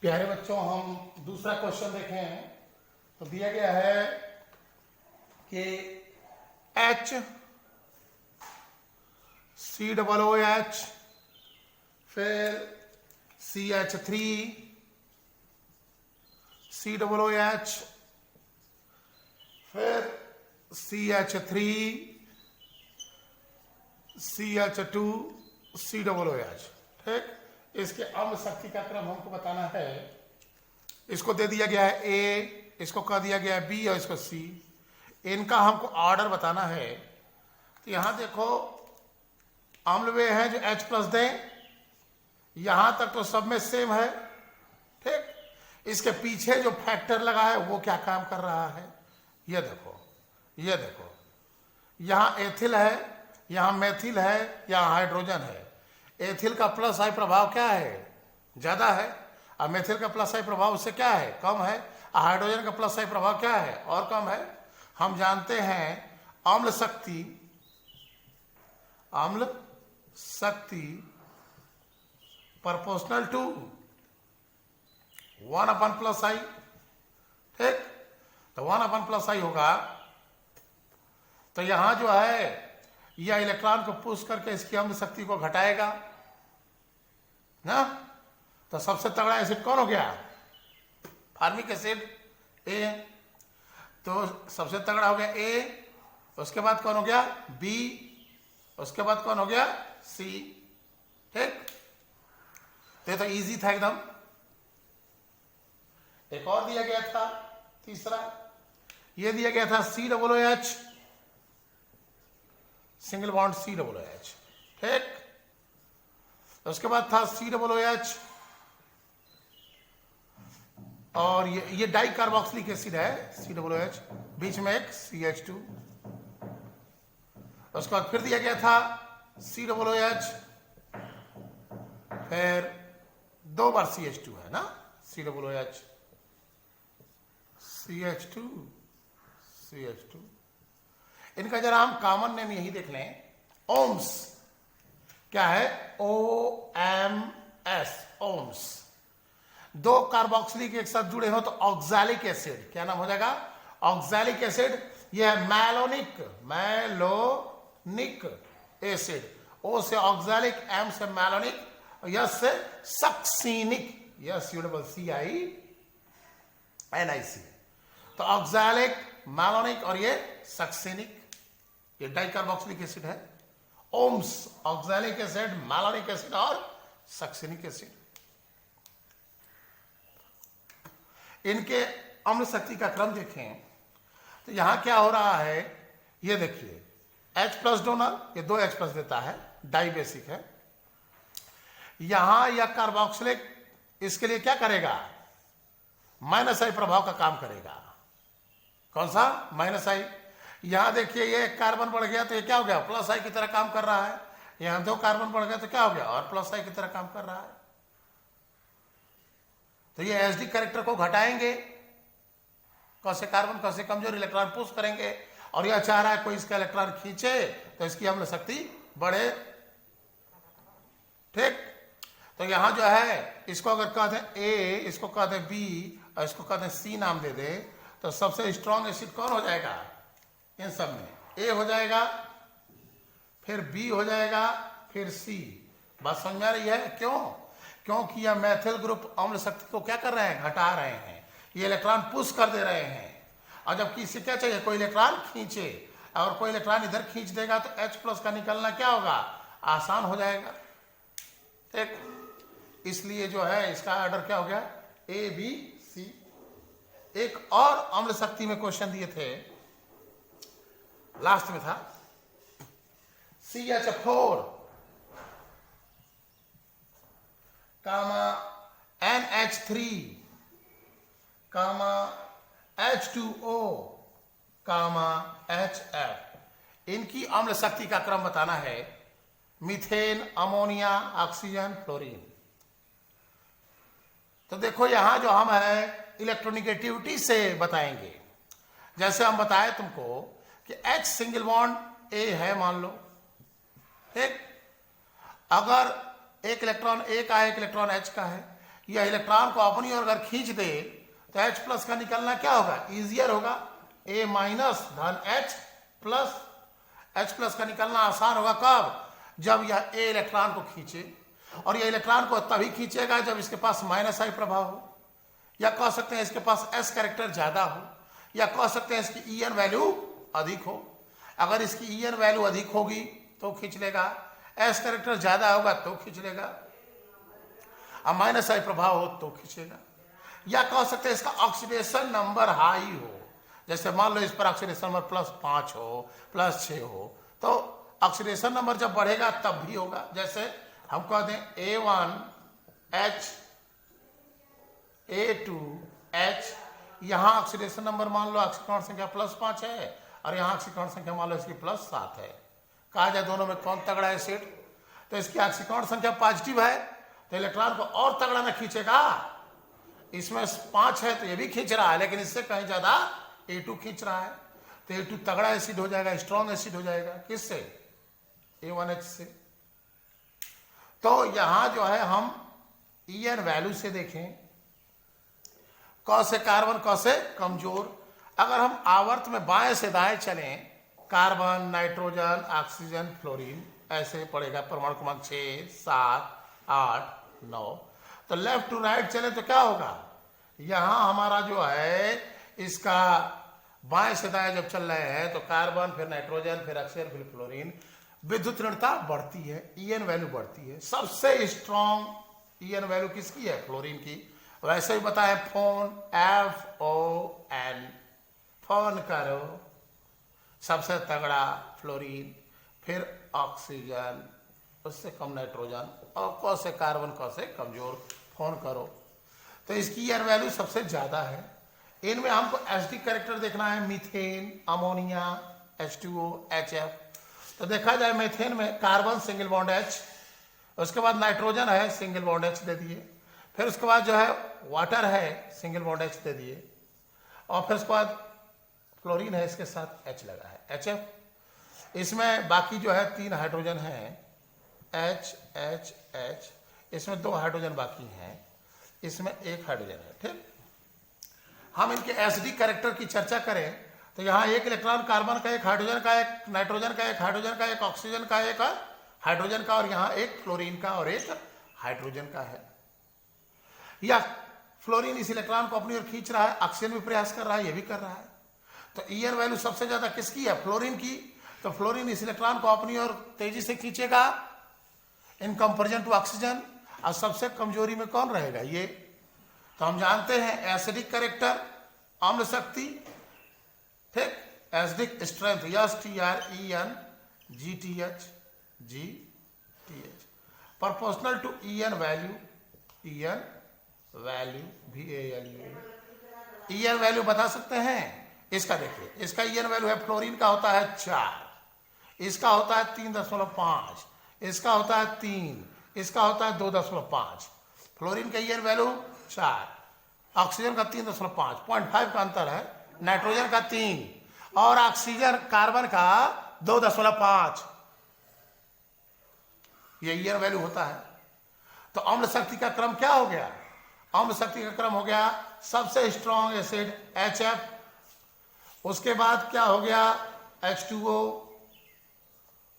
प्यारे बच्चों, हम दूसरा क्वेश्चन देखें तो दिया गया है कि H COOH फिर CH3 COOH फिर CH3 CH2 COOH। ठीक, इसके अम्ल शक्ति का क्रम हमको बताना है। इसको दे दिया गया है ए, इसको कह दिया गया है बी और इसको सी। इनका हमको ऑर्डर बताना है। तो यहां देखो अम्ल वे हैं जो H प्लस दें, यहां तक तो सब में सेम है। ठीक, इसके पीछे जो फैक्टर लगा है वो क्या काम कर रहा है, ये देखो, ये देखो, यहां एथिल है, यहां मेथिल है, यहां हाइड्रोजन है। एथिल का प्लस आई प्रभाव क्या है, ज्यादा है, और मेथिल का प्लस आई प्रभाव उससे क्या है, कम है। हाइड्रोजन का प्लस आई प्रभाव क्या है, और कम है। हम जानते हैं अम्ल शक्ति प्रोपोर्शनल टू 1/+i। ठीक, तो 1/+i होगा। तो यहां जो है यह इलेक्ट्रॉन को पुश करके इसकी अम्ल शक्ति को घटाएगा ना। तो सबसे तगड़ा एसिड कौन हो गया, फार्मिक एसिड ए। तो सबसे तगड़ा हो गया ए, उसके बाद कौन हो गया बी, उसके बाद कौन हो गया सी। ठीक, तो ये तो इजी था एकदम। एक और दिया गया था तीसरा, ये दिया गया था COOH सिंगल बॉन्ड COOH। ठीक, उसके बाद था COOH और ये डाई कार्बोक्सिलिक एसिड है COOH, बीच में एक CH2। उसके बाद फिर दिया गया था COOH, फिर 2 बार CH2 है ना, COOH CH2। इनका जरा हम कॉमन नेम यही देख लें, ओम्स। क्या है, OMS, ओम्स। 2 कार्बोक्सिलिक एक साथ जुड़े हो तो ऑक्सैलिक एसिड, क्या नाम हो जाएगा, ऑक्सैलिक एसिड। यह है मैलोनिक एसिड। O से ऑक्सैलिक, M से मैलोनिक, यस से सक्सीनिक, यस CINIC। तो ऑक्सैलिक, मैलोनिक और ये सक्सीनिक, ये डाइकार्बोक्सिलिक एसिड है। ओम्स, ऑक्सैलिक एसिड, मैलोनिक एसिड और सक्सीनिक एसिड। इनके अम्ल शक्ति का क्रम देखें तो यहां क्या हो रहा है, ये देखिए H प्लस डोनर, ये 2 H प्लस देता है, डाई बेसिक है। यहां यह कार्बोक्सिलिक इसके लिए क्या करेगा, -i प्रभाव का काम करेगा। कौन सा, -i। यहां देखिए ये एक कार्बन बढ़ गया तो ये क्या हो गया, +i की तरह काम कर रहा है। यहां 2 कार्बन बढ़ गया तो क्या हो गया, और +i की तरह काम कर रहा है। तो ये एसडी कैरेक्टर को घटाएंगे, कौन से कार्बन, कौन से कमजोर इलेक्ट्रॉन पुश करेंगे, और यह चाह रहा है कोई इसका इलेक्ट्रॉन खींचे तो इसकी अम्ल शक्ति बढ़े। ठीक, तो यहां जो है इसको अगर कह दें ए, इसको कह दें बी और इसको कह दें सी नाम दे दे, तो सबसे स्ट्रॉन्ग एसिड कौन हो जाएगा इन सब में, ए हो जाएगा, फिर बी हो जाएगा, फिर सी। बात समझ में आ रही है, क्यों, क्योंकि यह मैथिल ग्रुप अम्ल शक्ति को क्या कर रहे हैं, घटा रहे हैं। ये इलेक्ट्रॉन पुश कर दे रहे हैं, और जबकि इसे क्या चाहिए, कोई इलेक्ट्रॉन खींचे, और कोई इलेक्ट्रॉन इधर खींच देगा तो H प्लस का निकलना क्या होगा, आसान हो जाएगा। ठीक, इसलिए जो है इसका ऑर्डर क्या हो गया, A B C। एक और अम्ल शक्ति में क्वेश्चन दिए थे, लास्ट में था CH4 NH3 H2O HF। इनकी अम्ल शक्ति का क्रम बताना है, मीथेन, अमोनिया, ऑक्सीजन, फ्लोरीन। तो देखो यहां जो हम है इलेक्ट्रोनिगेटिविटी से बताएंगे। जैसे हम बताए तुमको कि H सिंगल बॉन्ड A है मान लो, ठीक, अगर एक इलेक्ट्रॉन A का है, एक इलेक्ट्रॉन H का है, यह इलेक्ट्रॉन को अपनी ओर अगर खींच दे तो H प्लस का निकलना क्या होगा, इजियर होगा। A माइनस धन H प्लस, H प्लस का निकलना आसान होगा कब, जब यह A इलेक्ट्रॉन को खींचे, और यह इलेक्ट्रॉन को तभी खींचेगा जब इसके पास माइनस आई प्रभाव हो, या कह सकते हैं इसके पास S कैरेक्टर ज्यादा हो, या कह सकते हैं इसकी EN वैल्यू अधिक हो। अगर इसकी EN वैल्यू अधिक होगी तो खींच लेगा, S कैरेक्टर ज्यादा होगा तो खींच लेगा, और माइनस आई प्रभाव हो तो खींचेगा। या कह सकते हैं इसका ऑक्सीडेशन नंबर हाई हो, जैसे मान लो इस पर ऑक्सीडेशन नंबर +5 हो, +6 हो, तो ऑक्सीडेशन नंबर जब बढ़ेगा तब भी होगा। जैसे हम कह दें A1H A2H, यहां ऑक्सीडेशन नंबर मान लो ऑक्सीकरण संख्या +5 है, और यहां ऑक्सीकरण संख्या मान लो इसकी +7 है। कहा जाए दोनों में कौन तगड़ा है सेट, तो इसकी ऑक्सीकरण संख्या पॉजिटिव है तो इलेक्ट्रॉन को और तगड़ा में खींचेगा। इसमें 5 है तो ये भी खींच रहा है, लेकिन इससे कहीं ज्यादा A2 खींच रहा है, तो A2 तगड़ा एसिड हो जाएगा, स्ट्रॉन्ग एसिड हो जाएगा। किससे, A1H से। तो यहां जो है हम EN वैल्यू से देखें, क से कार्बन, क से कमजोर। अगर हम आवर्त में बाएं से दाएं चलें, कार्बन, नाइट्रोजन, ऑक्सीजन, फ्लोरीन, ऐसे पड़ेगा परमाणु क्रमांक 6, 7, 8, 9। तो लेफ्ट टू राइट चले तो क्या होगा, यहां हमारा जो है इसका बाएं से दाएं जब चल रहे हैं तो कार्बन, फिर नाइट्रोजन, फिर ऑक्सीजन, फिर फ्लोरीन, विद्युत ऋणता बढ़ती है, EN वैल्यू बढ़ती है। सबसे स्ट्रॉन्ग EN वैल्यू किसकी है, फ्लोरीन की। वैसे ही बताए फोन, FON, फोन करो, सबसे तगड़ा फ्लोरीन, फिर ऑक्सीजन, उससे कम नाइट्रोजन, और क से कार्बन, क से कमजोर, फोन करो। तो इसकी EN वैल्यू सबसे ज्यादा है। इनमें हमको एसिडिक कैरेक्टर देखना है, मीथेन, अमोनिया, H2O, HF। तो देखा जाए मीथेन में कार्बन सिंगल बॉन्ड H, उसके बाद नाइट्रोजन है सिंगल बॉन्ड H दे दिए, फिर उसके बाद जो है वाटर है सिंगल बॉन्ड H दे दिए, और फिर उसके बाद फ्लोरीन है, इसके साथ H लगा है, HF। इसमें बाकी जो है 3 हाइड्रोजन है, H, H, H, इसमें 2 हाइड्रोजन बाकी हैं, इसमें 1 हाइड्रोजन है। ठीक, हम इनके एसिडिक कैरेक्टर की चर्चा करें तो यहाँ एक इलेक्ट्रॉन कार्बन का, एक हाइड्रोजन का, एक नाइट्रोजन का, एक हाइड्रोजन का, एक ऑक्सीजन का, एक हाइड्रोजन का, और यहाँ एक फ्लोरीन का और एक हाइड्रोजन का है। या फ्लोरीन इस इलेक्ट्रॉन को अपनी ओर खींच रहा है, ऑक्सीजन भी प्रयास कर रहा है, ये भी कर रहा है। तो EN वैल्यू सबसे ज्यादा किसकी है, फ्लोरीन की। तो फ्लोरीन इस इलेक्ट्रॉन को अपनी ओर तेजी से खींचेगा इन कंपेरिजन टू ऑक्सीजन। और सबसे कमजोरी में कौन रहेगा, ये तो हम जानते हैं एसिडिक कैरेक्टर, अम्ल शक्ति, ठीक, acidic strength, STREN GTH proportional to EN value, EN value VALU। EN value बता सकते हैं, इसका देखिए, इसका EN वैल्यू है, फ्लोरीन का होता है 4, इसका होता है 3.5, इसका होता है 3, इसका होता है 2.5। फ्लोरीन का EN वैल्यू 4, ऑक्सीजन का 3.5, 0.5 का अंतर है, नाइट्रोजन का 3, और ऑक्सीजन कार्बन का 2.5। ये EN वैल्यू होता है। तो अम्ल शक्ति का क्रम क्या हो गया, अम्ल शक्ति का क्रम हो गया सबसे स्ट्रॉन्ग एसिड HF, उसके बाद क्या हो गया H2O,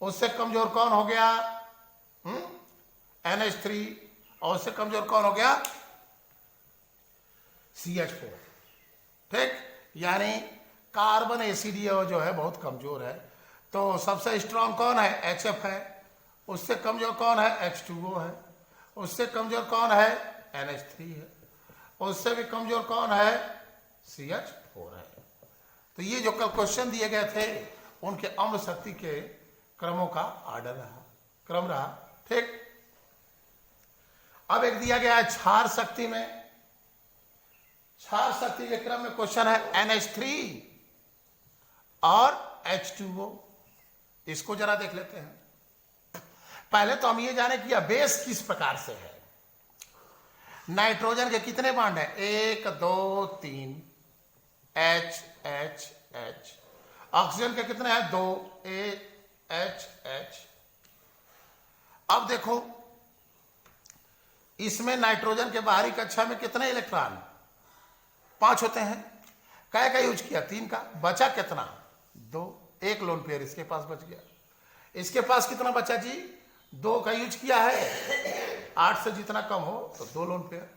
उससे कमजोर कौन हो गया NH3, और उससे कमजोर कौन हो गया CH4। ठीक, यानी कार्बन एसिड जो है बहुत कमजोर है। तो सबसे स्ट्रॉन्ग कौन है, HF है, उससे कमजोर कौन है, H2O है, उससे कमजोर कौन है, NH3 है, उससे भी कमजोर कौन है, CH4 है। तो ये जो कल क्वेश्चन दिए गए थे उनके अम्ल शक्ति के क्रमों का ऑर्डर रहा, क्रम रहा। ठीक, अब एक दिया गया है क्षार शक्ति में, क्षार शक्ति के क्रम में क्वेश्चन है NH3 और H2O। इसको जरा देख लेते हैं। पहले तो हम ये जाने कि यह बेस किस प्रकार से है। नाइट्रोजन के कितने बॉन्ड है, 1 2 3, H H H। ऑक्सीजन के कितने हैं, 2, H H। अब देखो इसमें नाइट्रोजन के बाहरी कक्षा में कितने इलेक्ट्रॉन? 5 होते हैं। कै का यूज किया? 3 का। बचा कितना? 2। 1 लोन पेयर इसके पास बच गया। इसके पास कितना बचा जी? 2 का यूज किया है। 8 से जितना कम हो तो 2 लोन पेयर।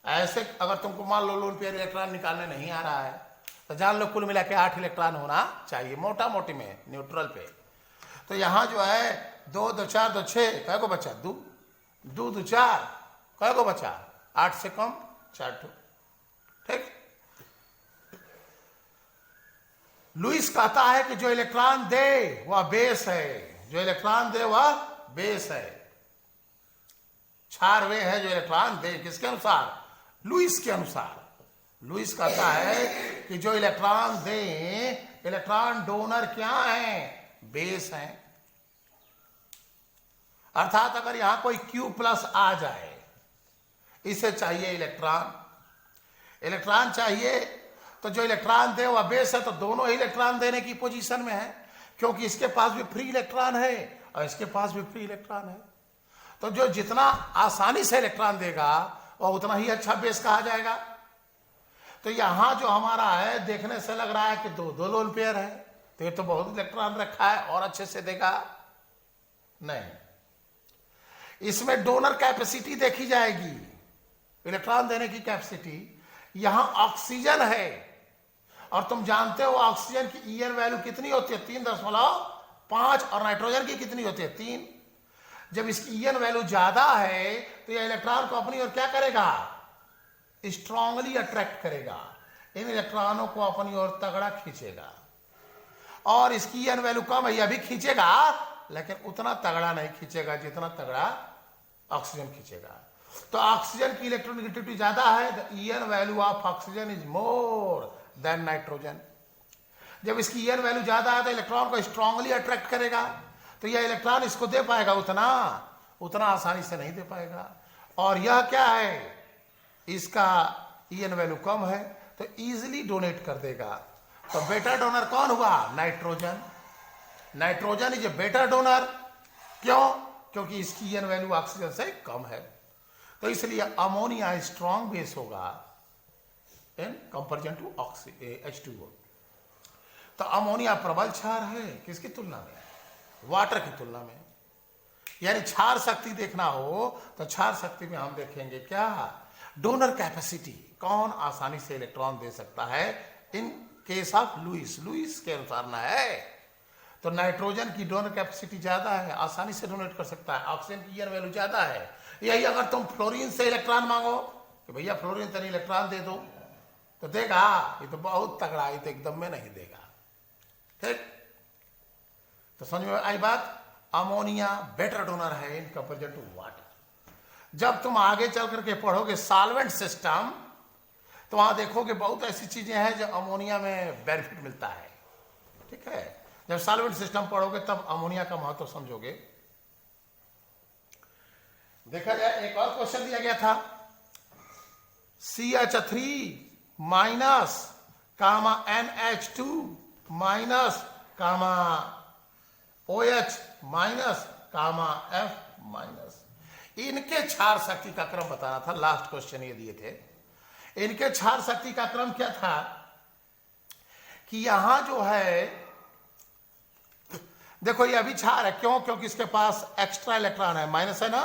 ऐसे अगर तुमको मान लो लोन पेयर इलेक्ट्रॉन निकालने नहीं आ रहा है तो जान लो कुल मिला के 8 इलेक्ट्रॉन होना चाहिए मोटा मोटी में न्यूट्रल पे। तो यहां जो है 2 2 4 2 6 कै को बचा? 2 2 2 4 कै को बचा? 8 से कम 4 ठो। ठीक। लुईस कहता है कि जो इलेक्ट्रॉन दे वह बेस है, जो इलेक्ट्रॉन दे वह बेस है। क्षार वे है जो इलेक्ट्रॉन दे। किसके अनुसार? लुईस के अनुसार। लुईस कहता है कि जो इलेक्ट्रॉन दे, इलेक्ट्रॉन डोनर क्या है? बेस है। अर्थात अगर यहां कोई Q+ आ जाए, इसे चाहिए इलेक्ट्रॉन, इलेक्ट्रॉन चाहिए, तो जो इलेक्ट्रॉन दे वह बेस है, तो दोनों ही इलेक्ट्रॉन देने की पोजीशन में है, क्योंकि इसके पास भी फ्री इलेक्ट्रॉन है और इसके पास भी फ्री इलेक्ट्रॉन है। तो जो जितना आसानी से इलेक्ट्रॉन देगा वह उतना ही अच्छा बेस कहा जाएगा। तो यहां जो हमारा है देखने से लग रहा है कि 2 लोन पेयर है, तो ये तो बहुत इलेक्ट्रॉन रखा है और अच्छे से देगा। नहीं, इसमें डोनर कैपेसिटी देखी जाएगी, इलेक्ट्रॉन देने की कैपेसिटी। यहां ऑक्सीजन है और तुम जानते हो ऑक्सीजन की ईएन वैल्यू कितनी होती है? 3.5। और नाइट्रोजन की कितनी होती है? 3। जब इसकी ईएन वैल्यू ज्यादा है तो यह इलेक्ट्रॉन को अपनी ओर क्या करेगा? स्ट्रांगली अट्रैक्ट करेगा, इन इलेक्ट्रॉनों को अपनी ओर तगड़ा खींचेगा। और इसकी ईएन वैल्यू कम है, यह भी खींचेगा लेकिन उतना तगड़ा नहीं खींचेगा जितना तगड़ा ऑक्सीजन खींचेगा। तो ऑक्सीजन की इलेक्ट्रोनेगेटिविटी ज्यादा है, the EN value of oxygen is more than nitrogen. जब इसकी ईएन वैल्यू ज्यादा है तो इलेक्ट्रॉन को स्ट्रांगली अट्रैक्ट करेगा, तो यह इलेक्ट्रॉन इसको दे पाएगा उतना आसानी से नहीं दे पाएगा। और यह क्या है? इसका ईएन वैल्यू कम है तो इजीली डोनेट कर देगा। तो बेटा डोनर कौन हुआ? Nitrogen. Nitrogen is a better donor. क्यों? क्योंकि इसकी ईएन वैल्यू ऑक्सीजन से कम है। तो इसलिए अमोनिया स्ट्रॉन्ग बेस होगा इन कंपैरिजन टू H2O। तो अमोनिया प्रबल क्षार है किसकी तुलना में? वाटर की तुलना में। यानी क्षार शक्ति देखना हो तो क्षार शक्ति में हम देखेंगे क्या? डोनर कैपेसिटी, कौन आसानी से इलेक्ट्रॉन दे सकता है। इन केस ऑफ लुईस के अनुसार ना है। तो नाइट्रोजन की डोनर कैपेसिटी ज्यादा है, आसानी से डोनेट कर सकता है। ऑक्सीजन की ईएन वैल्यू ज्यादा है। यही अगर तुम फ्लोरीन से इलेक्ट्रॉन मांगो कि भैया फ्लोरीन तनी इलेक्ट्रॉन दे दो, तो देगा? ये तो बहुत तगड़ा, ये तो एकदम में नहीं देगा। ठीक, तो समझ में आई बात? अमोनिया बेटर डोनर है इन कंपैरिजन टू वाटर। जब तुम आगे चल करके पढ़ोगे सॉल्वेंट सिस्टम, तो वहां देखोगे बहुत ऐसी चीजें हैं जो अमोनिया में बेनिफिट मिलता है। ठीक है, जब सॉल्वेंट सिस्टम पढ़ोगे तब अमोनिया का महत्व समझोगे। देखा जाए, एक और क्वेश्चन दिया गया था, CH3 माइनस कामा NH2 माइनस कामा OH माइनस कामा F माइनस, इनके क्षार शक्ति का क्रम बताना था। लास्ट क्वेश्चन ये दिए थे। इनके क्षार शक्ति का क्रम क्या था कि यहां जो है देखो ये अभी क्षार है। क्यों? क्योंकि इसके पास एक्स्ट्रा इलेक्ट्रॉन है, माइनस है ना,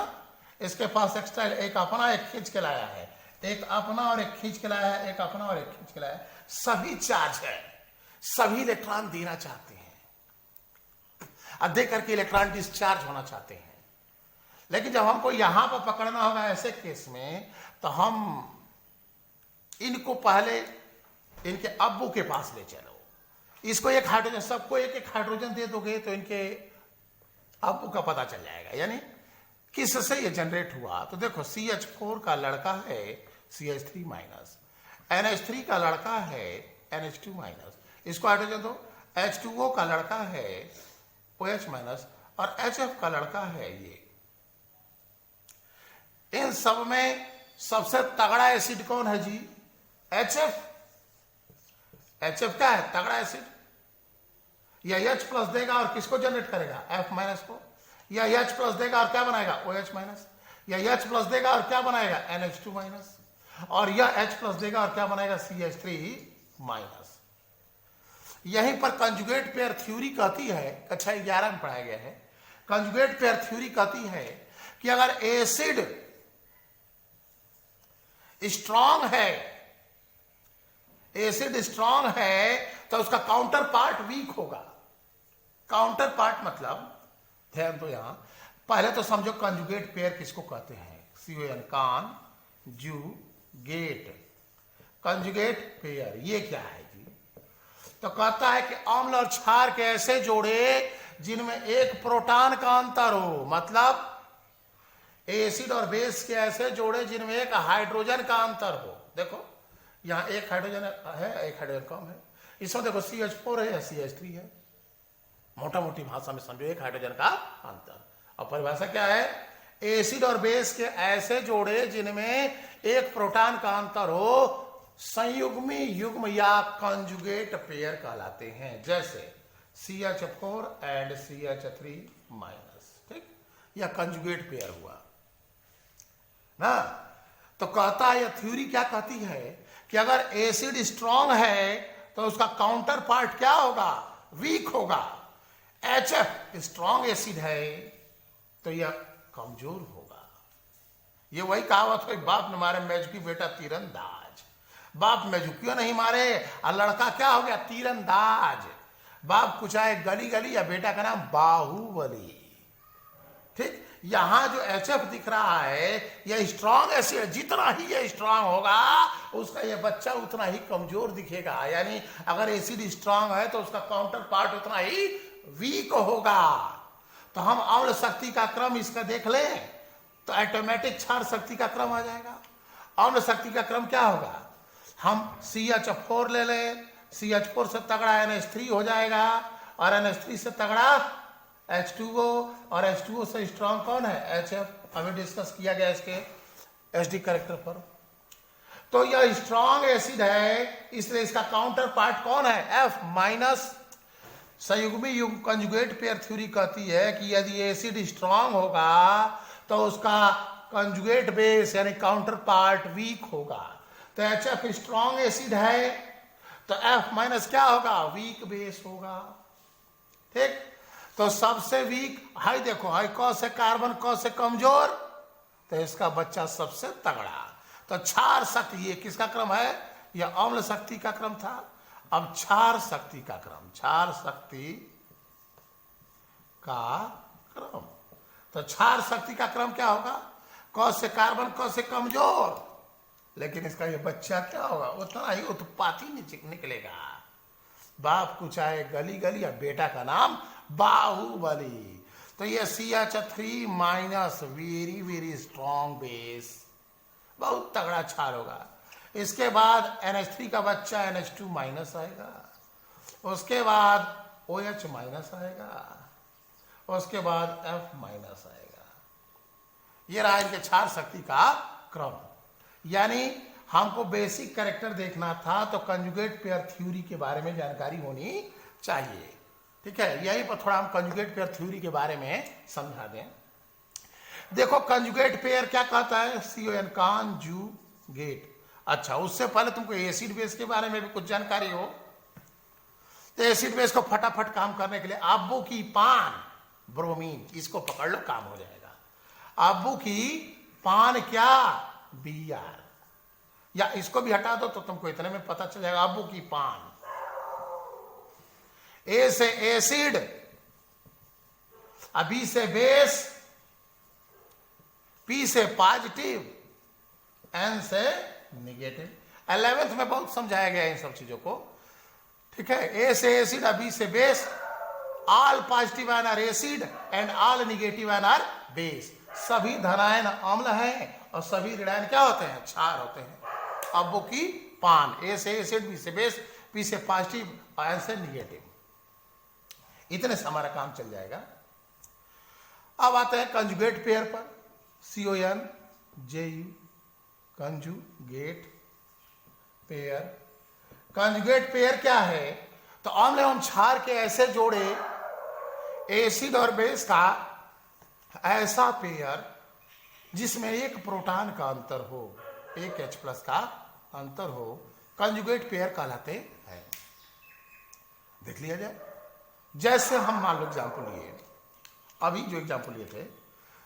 इसके पास एक्स्ट्रा, एक अपना एक खींच के लाया है, एक अपना और एक खींच के लाया है, एक अपना और एक खींच के लाया है। सभी चार्ज है, सभी इलेक्ट्रॉन देना चाहते हैं, अब दे करके इलेक्ट्रॉन डिस्चार्ज होना चाहते हैं। लेकिन जब हमको यहां पर पकड़ना होगा ऐसे केस में, तो हम इनको पहले इनके अब्बू के पास ले चलो। इसको एक हाइड्रोजन, सबको एक एक हाइड्रोजन दे दोगे तो इनके अब्बू का पता चल जाएगा, यानी किससे ये जनरेट हुआ। तो देखो CH4 का लड़का है CH3 माइनस, NH3 का लड़का है NH2 माइनस, इसको हाइड्रोजन दो। H2O का लड़का है OH माइनस और HF का लड़का है ये। इन सब में सबसे तगड़ा एसिड कौन है जी? HF। HF क्या है? तगड़ा एसिड। यह H+ देगा और किसको जनरेट करेगा? F- को। या H प्लस देगा और क्या बनाएगा OH माइनस, या H प्लस देगा और क्या बनाएगा NH2 माइनस, और यह H प्लस देगा और क्या बनाएगा CH3 माइनस। यहीं पर कंजुगेट पेयर थ्योरी कहती है, कक्षा 11 में पढ़ाया गया है, कंजुगेट पेयर थ्योरी कहती है कि अगर एसिड स्ट्रांग है, एसिड स्ट्रांग है तो उसका काउंटर पार्ट वीक होगा। काउंटर पार्ट मतलब ध्यान दो यहां, पहले तो समझो कंजुगेट पेयर किसको कहते हैं, CON कंजुगेट, कंजुगेट पेयर ये क्या है जी? तो कहता है कि अम्ल और क्षार के ऐसे जोड़े जिनमें एक प्रोटॉन का अंतर हो, मतलब एसिड और बेस के ऐसे जोड़े जिनमें एक हाइड्रोजन का अंतर हो। देखो यहां एक हाइड्रोजन है, एक हाइड्रोजन कम है, इसमें देखो CH4 है या CH3 है, मोटा मोटी भाषा में समझो एक हाइड्रोजन का अंतर। और परिभाषा क्या है, एसिड और बेस के ऐसे जोड़े जिनमें एक प्रोटॉन का अंतर हो संयुग्मी युग्म या कंजुगेट पेयर कहलाते हैं, जैसे CH4 एंड CH3 माइनस, ठीक, यह कंजुगेट पेयर हुआ ना। तो कहता है, यह थ्योरी क्या कहती है कि अगर एसिड स्ट्रांग है तो उसका काउंटर पार्ट क्या होगा, वीक होगा। HF स्ट्रांग एसिड है तो यह कमजोर होगा। ये वही कहावत है, बाप ने मारे मैजुकी बेटा तीरंदाज। बाप मैजुकियों नहीं मारे और लड़का क्या हो गया तीरंदाज। बाप कुछ आए गली गली या बेटा का नाम बाहुबली। ठीक, यहां जो HF दिख रहा है यह स्ट्रांग एसिड, जितना ही यह स्ट्रांग होगा उसका यह बच्चा उतना ही कमजोर दिखेगा। यानी अगर एसिड स्ट्रांग है तो उसका काउंटर पार्ट उतना ही वीक होगा। तो हम अम्ल शक्ति का क्रम इसका देख लें तो ऑटोमेटिक क्षार शक्ति का क्रम आ जाएगा। अम्ल शक्ति का क्रम क्या होगा, हम CH4 ले लें, CH4 से तगड़ा NH3 हो जाएगा और NH3 से तगड़ा H2O, और H2O से स्ट्रांग कौन है HF। अभी डिस्कस किया गया इसके SD कैरेक्टर पर। तो यह स्ट्रांग एसिड है इसलिए इसका काउंटर पार्ट कौन है F माइनस। संयुग्मी युग्म कंजुगेट पेयर थ्योरी कहती है कि यदि एसिड स्ट्रांग होगा तो उसका कंजुगेट बेस यानी काउंटर पार्ट वीक होगा। तो HF स्ट्रांग एसिड है तो F माइनस क्या होगा, वीक बेस होगा। ठीक, तो सबसे वीक हाई, देखो हाई क से कार्बन, क से कमजोर, तो इसका बच्चा सबसे तगड़ा। तो क्षार शक्ति, ये किसका क्रम है, यह अम्ल शक्ति का क्रम था। अब क्षार शक्ति का क्रम, क्षार शक्ति का क्रम, तो क्षार शक्ति का क्रम क्या होगा, क से कार्बन, क से कमजोर, लेकिन इसका ये बच्चा क्या होगा, उतना ही उत्पाती निकलेगा। बाप कुछ आए गली गली या बेटा का नाम बाहुबली। तो ये CH3 minus very very strong base, बहुत तगड़ा क्षार होगा। इसके बाद NH3 का बच्चा NH2 माइनस आएगा, उसके बाद OH माइनस आएगा, उसके बाद F माइनस आएगा। ये रहा इनके क्षार शक्ति का क्रम। यानी हमको बेसिक कैरेक्टर देखना था तो कंजुगेट पेयर थ्योरी के बारे में जानकारी होनी चाहिए। ठीक है, यहीं पर थोड़ा हम कंजुगेट पेयर थ्योरी के बारे में समझा दें। देखो कंजुगेट पेयर क्या कहता है, CON कंजुगेट। अच्छा, उससे पहले तुमको एसिड बेस के बारे में भी कुछ जानकारी हो तो एसिड बेस को फटाफट काम करने के लिए अब्बू की पान ब्रोमीन, इसको पकड़ लो काम हो जाएगा। अब्बू की पान क्या, BR, या इसको भी हटा दो तो तुमको इतने में पता चल जाएगा। अब्बू की पान, A से एसिड, B से बेस, P से पॉजिटिव, N से निगेटिव। 11th में बहुत समझाया गया इन सब चीजों को। ठीक है, A से एसिड, B से base, all positive ion are acid and all negative ion are base. सभी धनायन अम्ल हैं और सभी ऋणायन क्या होते हैं, क्षार होते हैं। अब्बू की पान, A से एसिड, B से बेस, P से पॉजिटिव और N से निगेटिव। इतने से हमारा काम चल जाएगा। अब आते हैं कंजुगेट पेयर पर, CON JU conjugate pair. Conjugate pair क्या है, तो अम्ल एवं क्षार के ऐसे जोड़े एसिड और बेस का ऐसा पेयर जिसमें एक प्रोटॉन का अंतर हो, एक H प्लस का अंतर हो, कंजुगेट पेयर कहलाते हैं। देख लिया जाए। जैसे हम मान लो एग्जाम्पल लिए, अभी जो एग्जाम्पल लिए थे,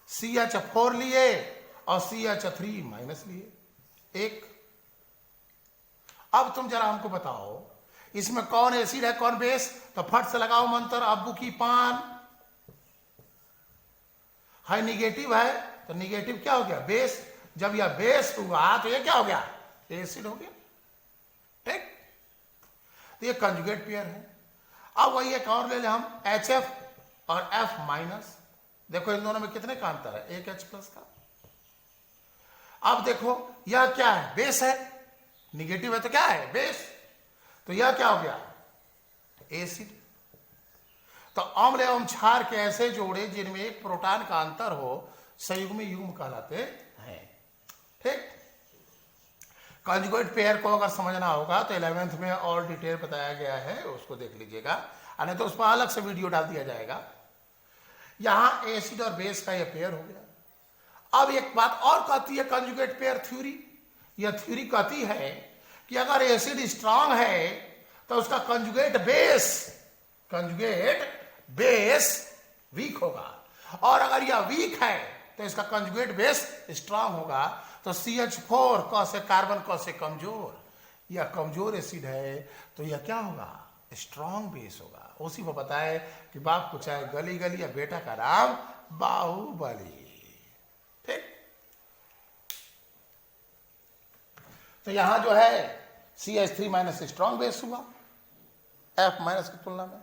CH4 लिए और CH3 माइनस लिए एक। अब तुम जरा हमको बताओ इसमें कौन एसिड है कौन बेस, तो फट से लगाओ मंत्र अब्बू की पान। हाई निगेटिव है तो निगेटिव क्या हो गया, बेस। जब यह बेस हुआ तो यह क्या हो गया, एसिड हो गया। ठीक, तो ये कंजुगेट पेयर है। अब वही एक और ले ले हम, HF और F माइनस। देखो इन दोनों में कितने का अंतर है, एक H प्लस का। अब देखो यह क्या है, बेस है, निगेटिव है तो क्या है, बेस। तो यह क्या हो गया, एसिड। तो अम्ल एवं क्षार के ऐसे जोड़े जिनमें एक प्रोटॉन का अंतर हो संयुग्मी युग्म कहलाते हैं। ठीक, कंजुगेट पेयर को अगर समझना होगा तो 11th में और डिटेल बताया गया है, उसको देख लीजिएगा, नहीं तो उस पर अलग से वीडियो डाल दिया जाएगा। यहां एसिड और बेस का यह पेयर हो गया। अब एक बात और कहती है कंजुगेट पेयर थ्योरी, यह थ्योरी कहती है कि अगर एसिड स्ट्रांग है तो उसका कंजुगेट बेस वीक होगा, और अगर यह वीक है तो इसका कंजुगेट बेस स्ट्रांग होगा। तो CH4 क से कार्बन क से कमजोर, यह कमजोर एसिड है तो यह क्या होगा, स्ट्रांग बेस होगा। उसी को बताए कि बाप को चाहे गली गली या बेटा का नाम बाहुबली। ठीक, तो यहां जो है CH3 माइनस स्ट्रांग बेस हुआ F माइनस की तुलना में।